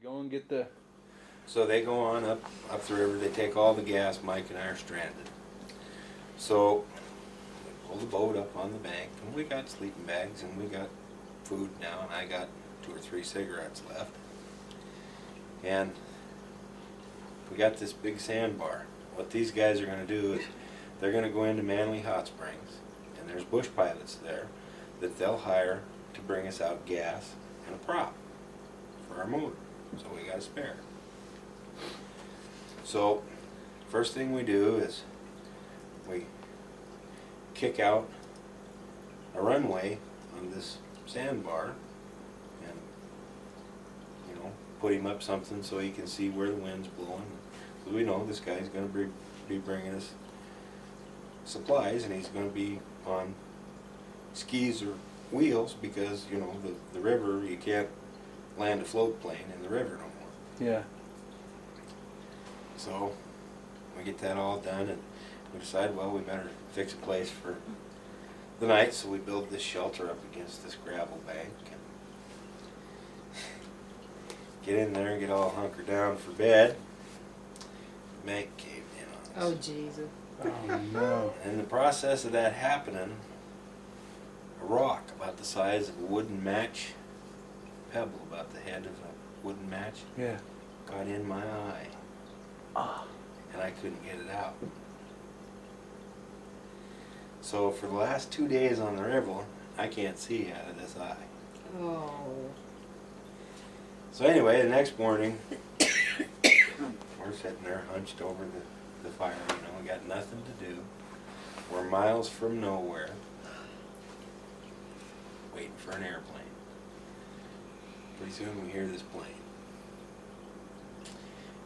go and get the... So they go on up the river, they take all the gas, Mike and I are stranded. So we pull the boat up on the bank, and we got sleeping bags, and we got food now, and I got 2 or 3 cigarettes left. And we got this big sandbar. What these guys are going to do is they're going to go into Manly Hot Springs, and there's bush pilots there that they'll hire to bring us out gas and a prop for our motor. So we got a spare. So first thing we do is we kick out a runway on this sandbar and, you know, put him up something so he can see where the wind's blowing. Because we know this guy's going to be bringing us supplies, and he's going to be on skis or wheels because, you know, the river, you can't land a float plane in the river no more. Yeah. So we get that all done, and we decide, well, we better fix a place for the night, so we build this shelter up against this gravel bank and get in there and get all hunkered down for bed. The bank caved in on us. Oh, Jesus. Oh, no. In the process of that happening, a rock about the size of a wooden match, pebble about the head of a wooden match, Yeah. got in my eye, and I couldn't get it out. So for the last 2 days on the river, I can't see out of this eye. Oh. So anyway, the next morning, we're sitting there hunched over the fire, you know, we got nothing to do. We're miles from nowhere, waiting for an airplane. Pretty soon we hear this plane.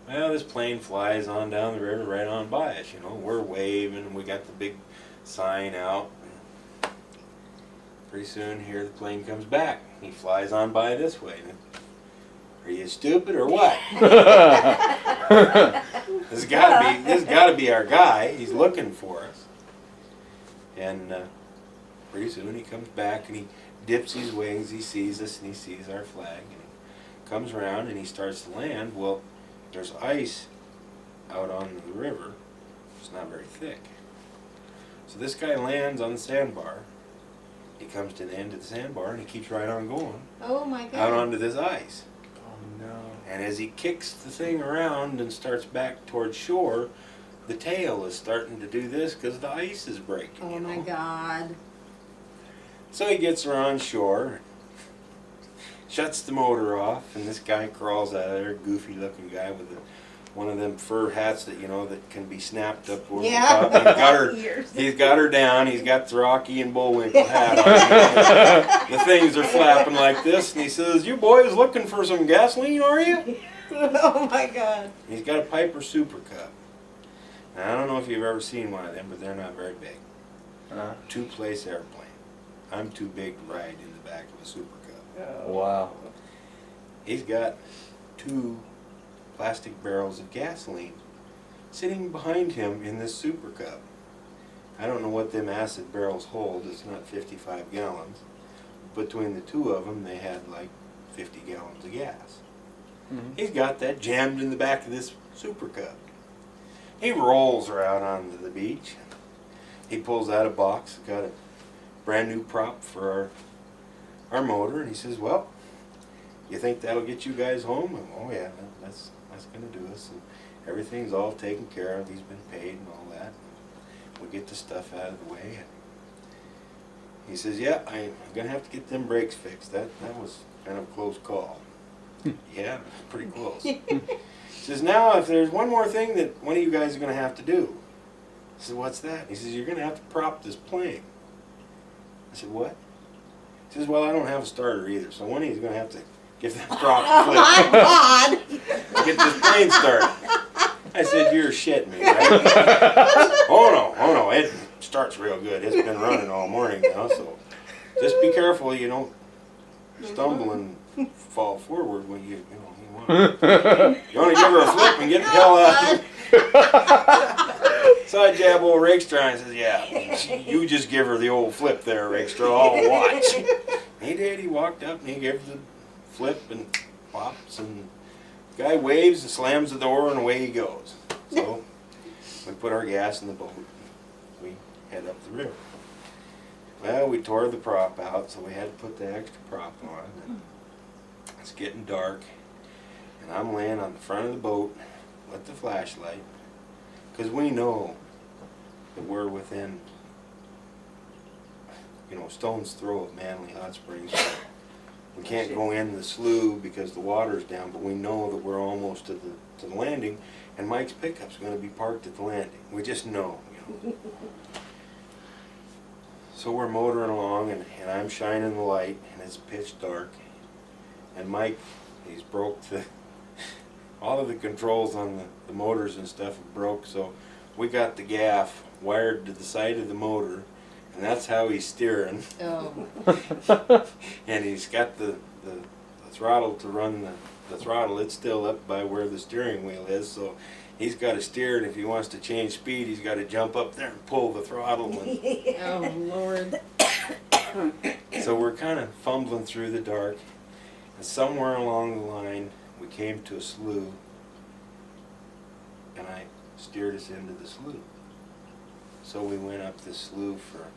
Well, this plane flies on down the river right on by us, you know. We're waving, we got the big sign out. Pretty soon here the plane comes back. He flies on by this way. Are you stupid or what? This has gotta be our guy. He's looking for us. And pretty soon he comes back and he dips his wings, he sees us and he sees our flag, and he comes around and he starts to land. Well, there's ice out on the river. It's not very thick. So this guy lands on the sandbar. He comes to the end of the sandbar and he keeps right on going Oh, my God. out onto this ice. Oh, no. And as he kicks the thing around and starts back towards shore, the tail is starting to do this because the ice is breaking. Oh, you my know? God. So he gets around shore, shuts the motor off, and this guy crawls out of there, goofy looking guy with one of them fur hats that, you know, that can be snapped up over Yeah. the top. Years. He's got her down, he's got the Rocky and Bullwinkle hat on. The things are flapping like this, and he says, "You boys looking for some gasoline, are you?" Oh, my God. He's got a Piper Super Cub. Now, I don't know if you've ever seen one of them, but they're not very big. 2-place airplane. I'm too big to ride in the back of a Super Cub. Wow. He's got 2 plastic barrels of gasoline sitting behind him in this Super Cub. I don't know what them acid barrels hold. It's not 55 gallons. Between the 2 of them, they had like 50 gallons of gas. Mm-hmm. He's got that jammed in the back of this Super Cub. He rolls her out onto the beach. He pulls out a box, got a brand new prop for our motor, and he says, "Well, you think that'll get you guys home?" And, "Oh yeah, that's going to do us." And everything's all taken care of. He's been paid and all that. We get the stuff out of the way. And he says, "Yeah, I'm going to have to get them brakes fixed. That was kind of a close call." Yeah, pretty close. He says, "Now, if there's one more thing that one of you guys are going to have to do." I said, "What's that?" He says, "You're going to have to prop this plane." I said, "What?" He says, "Well, I don't have a starter either, so one of you's going to have to give that prop a flip Oh, my God. to get this plane started." I said, "You're shitting me, right?" Oh no, it starts real good. It's been running all morning now, so just be careful you don't stumble and fall forward when you want to give her a flip and get the hell out. So I jab old Rakestraw and says, "Yeah, you just give her the old flip there, Rakestraw, I'll watch." He did. He walked up and he gave the flip and pops, and Guy waves and slams the door and away he goes. So we put our gas in the boat. We head up the river. Well, we tore the prop out, so we had to put the extra prop on. And it's getting dark, and I'm laying on the front of the boat with the flashlight, because we know that we're within, stone's throw of Manly Hot Springs. We can't go in the slough because the water's down, but we know that we're almost to the landing, and Mike's pickup's going to be parked at the landing. We just know. So we're motoring along, and I'm shining the light, and it's pitch dark. And Mike, he's broke all of the controls on the motors and stuff broke, so we got the gaff wired to the side of the motor, and that's how he's steering. Oh. And he's got the throttle to run the throttle. It's still up by where the steering wheel is, so he's got to steer, and if he wants to change speed, he's got to jump up there and pull the throttle. Oh, Lord. So we're kind of fumbling through the dark, and somewhere along the line, we came to a slough, and I steered us into the slough. So we went up the slough for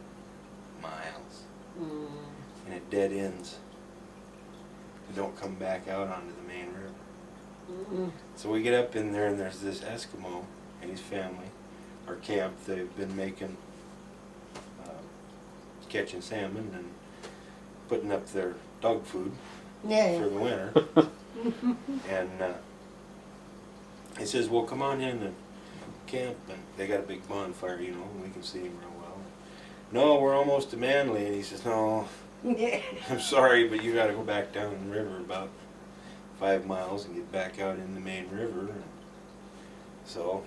miles, and it dead ends. You don't come back out onto the main river. So we get up in there, and there's this Eskimo and his family, our camp. They've been making, catching salmon and putting up their dog food Yeah. for the winter. And he says, well, come on in and camp. And they got a big bonfire, and we can see him real well. No, we're almost to Manly. And he says, no, I'm sorry, but you got to go back down the river about 5 miles and get back out in the main river. And so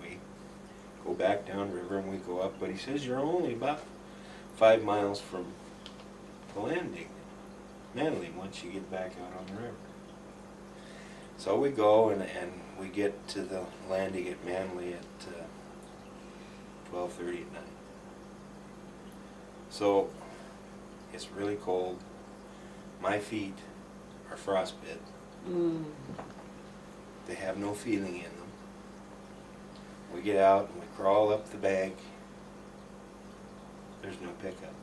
we go back down river and we go up, but he says you're only about 5 miles from the landing, Manly, once you get back out on the river. So we go and we get to the landing at Manly at 12:30 at night. So it's really cold. My feet are frostbit. They have no feeling in them. We get out and we crawl up the bank. There's no pickup.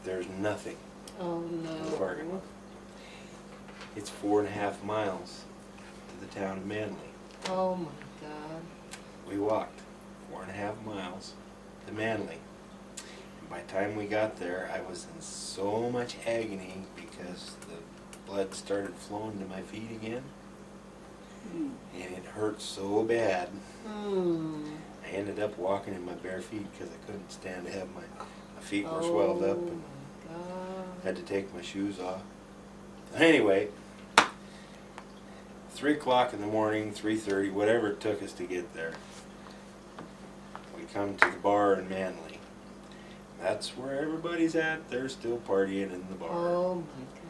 There's nothing Oh, in the no. parking lot. It's 4.5 miles to the town of Manly. Oh, my God. We walked 4.5 miles to Manly. And by the time we got there, I was in so much agony because the blood started flowing to my feet again. And it hurt so bad. I ended up walking in my bare feet because I couldn't stand to have my feet were swelled up and Oh, my God. had to take my shoes off. Anyway, 3 o'clock in the morning, 3:30, whatever it took us to get there. We come to the bar in Manly. That's where everybody's at. They're still partying in the bar. Oh, my God.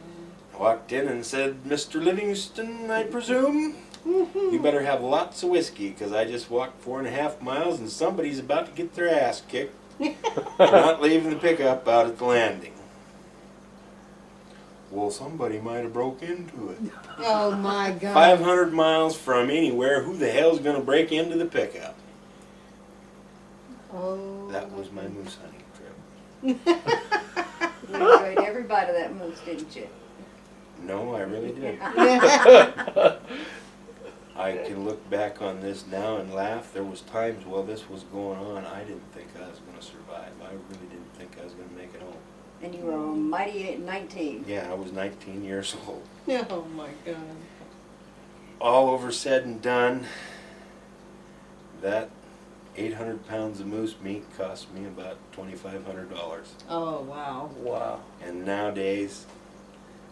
I walked in and said, Mr. Livingston, I presume? You better have lots of whiskey, because I just walked 4.5 miles and somebody's about to get their ass kicked for not leaving the pickup out at the landing. Well, somebody might have broke into it. Oh, my God. 500 miles from anywhere, who the hell's going to break into the pickup? Oh. That was my moose hunting trip. You enjoyed every bite of that moose, didn't you? No, I really did. Yeah. I can look back on this now and laugh. There was times while this was going on, I didn't think I was going to survive. I really didn't think I was going to make it home. And you were a mighty 19. Yeah, I was 19 years old. Oh, my God. All over said and done, that 800 pounds of moose meat cost me about $2,500. Oh, wow. Wow. And nowadays,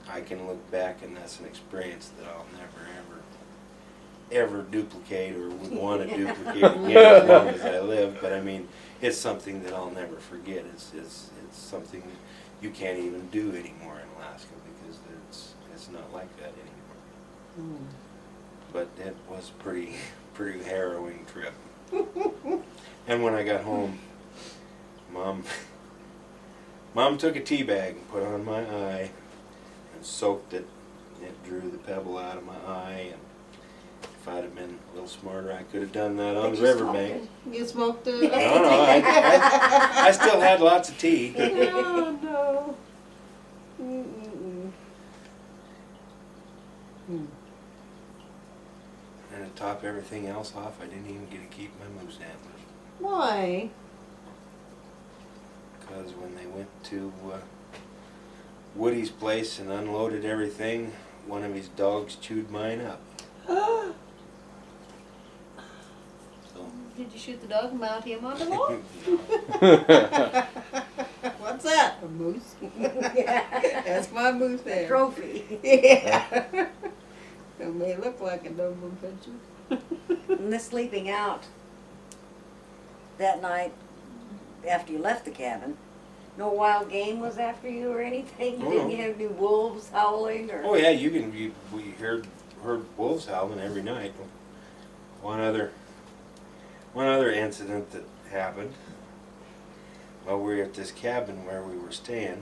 I can look back and that's an experience that I'll never, ever duplicate or would want to duplicate again as long as I live. But I mean, it's something that I'll never forget. It's something that you can't even do anymore in Alaska because it's not like that anymore. But it was pretty harrowing trip. And when I got home, Mom took a tea bag and put on my eye, and soaked it. It drew the pebble out of my eye, and if I'd have been a little smarter, I could have done that on the Did you smoke riverbank. You smoked No, it? I still had lots of tea. Oh, no. Mm-mm-mm. And to top everything else off, I didn't even get to keep my moose antlers. Why? Because when they went to Woody's place and unloaded everything, one of his dogs chewed mine up. So, Did you shoot the dog and mount him on the wall? What's that? A moose? That's my moose A there. trophy. Yeah. It may look like a double picture. And the sleeping out that night after you left the cabin, no wild game was after you or anything? Oh, Didn't no. you have any wolves howling or? oh yeah, we heard wolves howling every night. One other incident that happened while we were at this cabin where we were staying.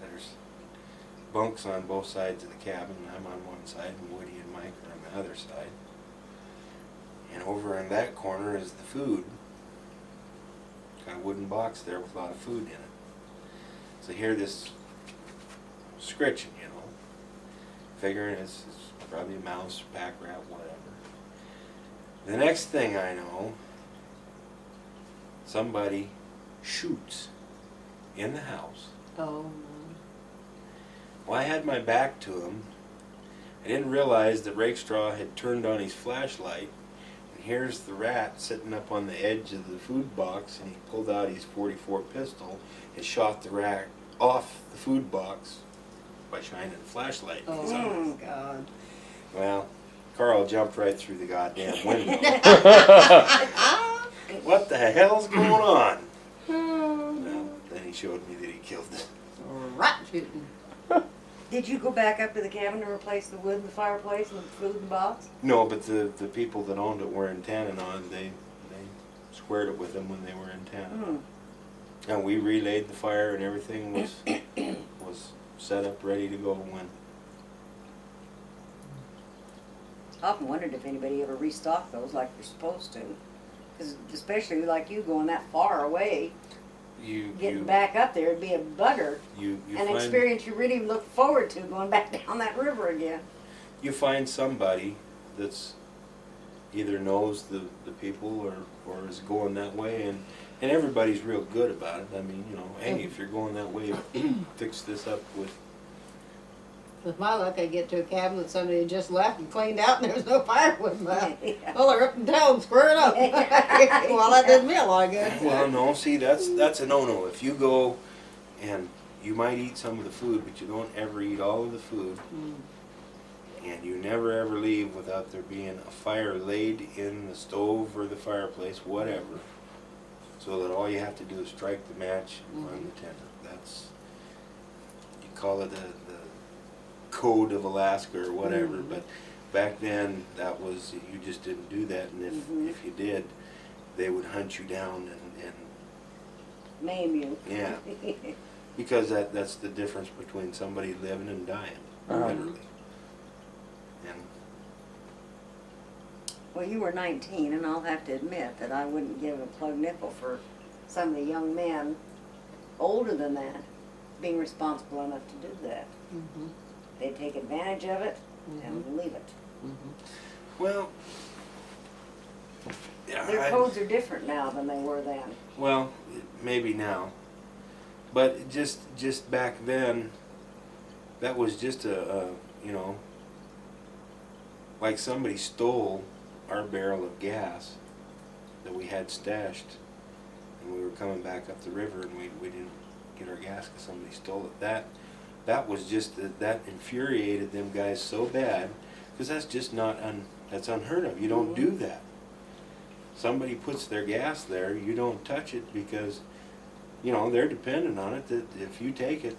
There's bunks on both sides of the cabin. I'm on one side and Woody and Mike are on the other side. And over in that corner is the food. Got a wooden box there with a lot of food in it. So hear this scritching, you know, figuring it's probably a mouse, pack rat, whatever. The next thing I know, somebody shoots in the house. Oh, Well, I had my back to him. I didn't realize that Rakestraw had turned on his flashlight. And here's the rat sitting up on the edge of the food box, and he pulled out his .44 pistol and shot the rat off the food box by shining a flashlight in his eye. oh God. Well, Carl jumped right through the goddamn window. What the hell's going on? Well, then he showed me that he killed it. Rat shooting. Did you go back up to the cabin and replace the wood in the fireplace and the food in the box? No, but the people that owned it were in Tanana. They squared it with them when they were in Tanana. Hmm. And we relayed the fire and everything was set up, ready to go when. I often wondered if anybody ever restocked those like they're supposed to. Because especially like you going that far away, getting back up there would be a bugger. You An find experience you really look forward to going back down that river again. you find somebody that's either knows the people or is going that way, and everybody's real good about it. I mean, you know, hey, if you're going that way, fix this up with. With my luck, I get to a cabin that somebody had just left and cleaned out, and there's no firewood left. Yeah. Well, they're up and down, squaring up. Well, that did me a lot of good. Well, no, see, that's a no-no. If you go and you might eat some of the food, but you don't ever eat all of the food, and you never ever leave without there being a fire laid in the stove or the fireplace, whatever, so that all you have to do is strike the match on the tinder. That's, you call it the code of Alaska or whatever, but back then that was, you just didn't do that, and if you did, they would hunt you down and Maim you. yeah, because that's the difference between somebody living and dying, literally. And Well, you were 19, and I'll have to admit that I wouldn't give a plug nickel for some of the young men older than that being responsible enough to do that. They take advantage of it and leave it. well, yeah, Their codes are different now than they were then. well, maybe now, but just back then, that was just a you know, like somebody stole our barrel of gas that we had stashed, and we were coming back up the river, and we didn't get our gas because somebody stole it. That was just that infuriated them guys so bad, because that's just that's unheard of. You don't do that. Somebody puts their gas there, you don't touch it, because you know they're dependent on it. That if you take it,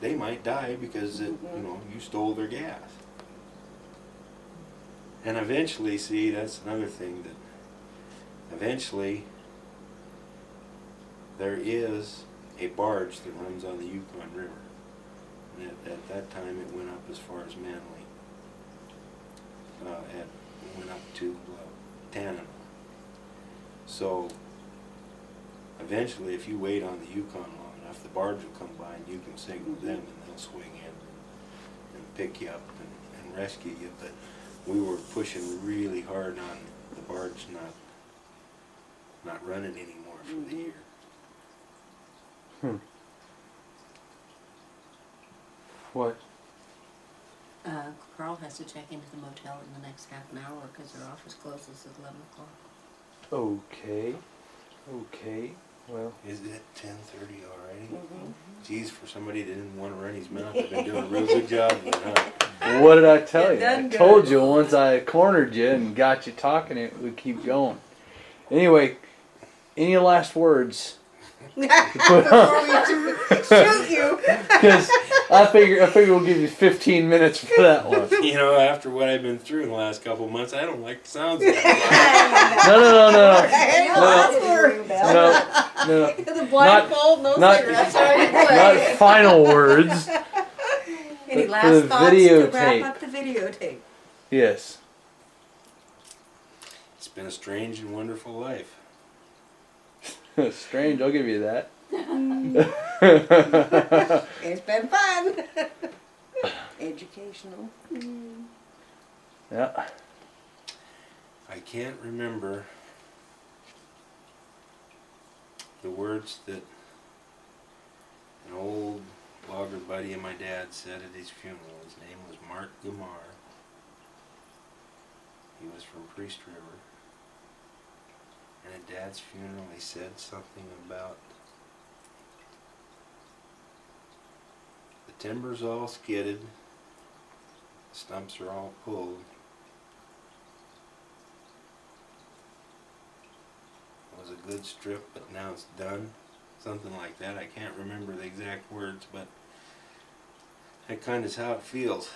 they might die because you know you stole their gas. And eventually, see, that's another thing, that eventually there is a barge that runs on the Yukon River. And at that time, it went up as far as Manly. It went up to Tanana. So eventually, if you wait on the Yukon long enough, the barge will come by and you can signal them and they'll swing in and pick you up and rescue you. But we were pushing really hard on the barge not running anymore for the year. What? Carl has to check into the motel in the next half an hour because their office closes at 11 o'clock. Okay. Okay. Well, Is it 10:30 already? Geez, for somebody that didn't want to run his mouth, I've been doing a real good job of it, huh? what did I tell you? Done I good. told you once I cornered you and got you talking, it would keep going. Anyway, any last words? Before we shoot you. Because I figure we'll give you 15 minutes for that one. You know, after what I've been through in the last couple of months, I don't like the sounds of it. No. The blindfold, no not- cigarettes, already Not played. final words. Any for last the thoughts to videotape. wrap up the videotape? Yes. It's been a strange and wonderful life. Strange, I'll give you that. It's been fun. Educational. Yeah. I can't remember the words that an old logger buddy of my dad said at his funeral. His name was Mark Gumar. He was from Priest River. And at Dad's funeral he said something about the timber's all skidded, the stumps are all pulled. It was a good strip, but now it's done. Something like that. I can't remember the exact words, but that kind of is how it feels.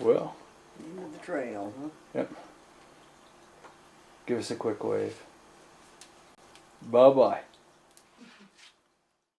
Well, End of the trail, huh? yep. Give us a quick wave. Bye-bye.